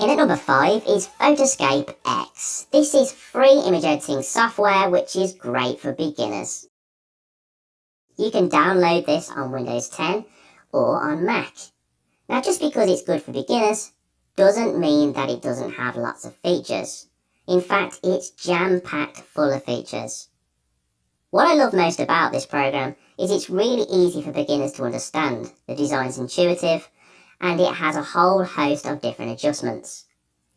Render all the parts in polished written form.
In at number 5 is Photoscape X. This is free image editing software which is great for beginners. You can download this on Windows 10 or on Mac. Now just because it's good for beginners doesn't mean that it doesn't have lots of features. In fact, it's jam-packed full of features. What I love most about this program is it's really easy for beginners to understand. The design's intuitive and it has a whole host of different adjustments.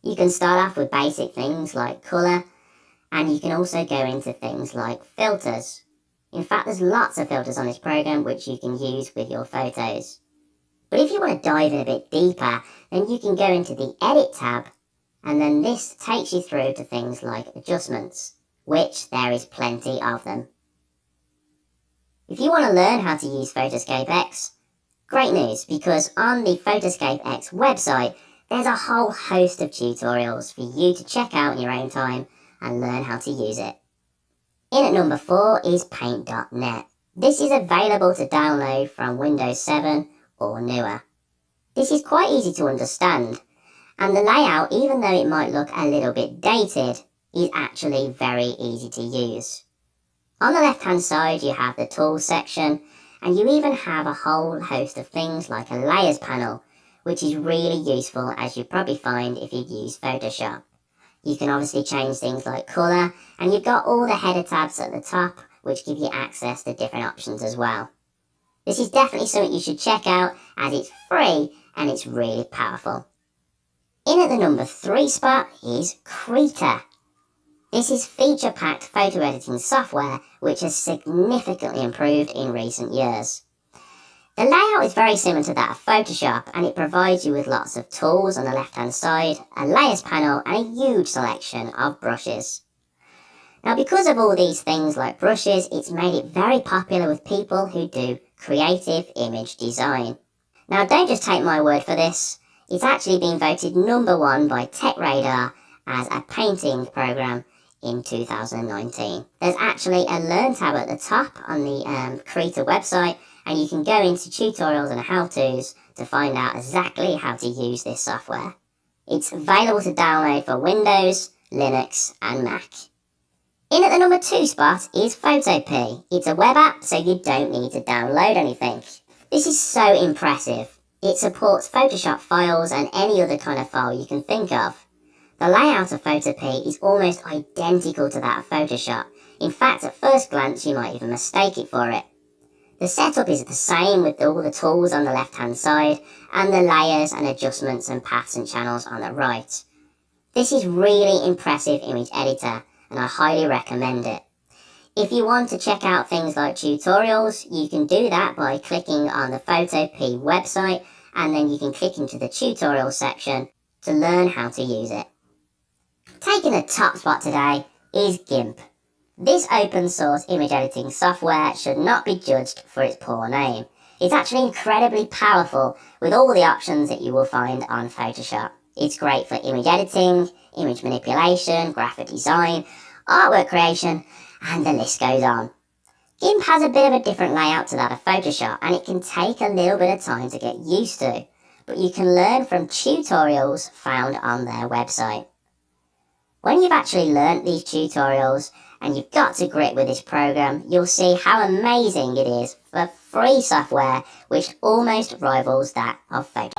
You can start off with basic things like colour, and you can also go into things like filters. In fact, there's lots of filters on this program which you can use with your photos. But if you want to dive in a bit deeper, then you can go into the Edit tab, and then this takes you through to things like adjustments, which there is plenty of them. If you want to learn how to use Photoscape X, great news, because on the Photoscape X website, there's a whole host of tutorials for you to check out in your own time and learn how to use it. In at number 4 is Paint.net. This is available to download from Windows 7 or newer. This is quite easy to understand, and the layout, even though it might look a little bit dated, is actually very easy to use. On the left hand side you have the Tools section, and you even have a whole host of things like a Layers panel, which is really useful, as you probably find if you use Photoshop. You can obviously change things like colour, and you've got all the header tabs at the top which give you access to different options as well. This is definitely something you should check out, as it's free and it's really powerful. In at the number 3 spot is Krita. This is feature-packed photo editing software which has significantly improved in recent years. The layout is very similar to that of Photoshop, and it provides you with lots of tools on the left hand side, a layers panel and a huge selection of brushes. Now because of all these things like brushes, it's made it very popular with people who do creative image design. Now don't just take my word for this, it's actually been voted number 1 by TechRadar as a painting program in 2019. There's actually a Learn tab at the top on the Krita website, and you can go into tutorials and how-tos to find out exactly how to use this software. It's available to download for Windows, Linux and Mac. In at the number 2 spot is Photopea. It's a web app, so you don't need to download anything. This is so impressive. It supports Photoshop files and any other kind of file you can think of. The layout of Photopea is almost identical to that of Photoshop. In fact, at first glance you might even mistake it for it. The setup is the same, with all the tools on the left hand side and the layers and adjustments and paths and channels on the right. This is really impressive image editor, and I highly recommend it. If you want to check out things like tutorials, you can do that by clicking on the Photopea website, and then you can click into the tutorial section to learn how to use it. Taking the top spot today is GIMP. This open source image editing software should not be judged for its poor name. It's actually incredibly powerful with all the options that you will find on Photoshop. It's great for image editing, image manipulation, graphic design, artwork creation, and the list goes on. GIMP has a bit of a different layout to that of Photoshop, and it can take a little bit of time to get used to, but you can learn from tutorials found on their website. When you've actually learnt these tutorials and you've got to grip with this program, you'll see how amazing it is for free software which almost rivals that of Photoshop.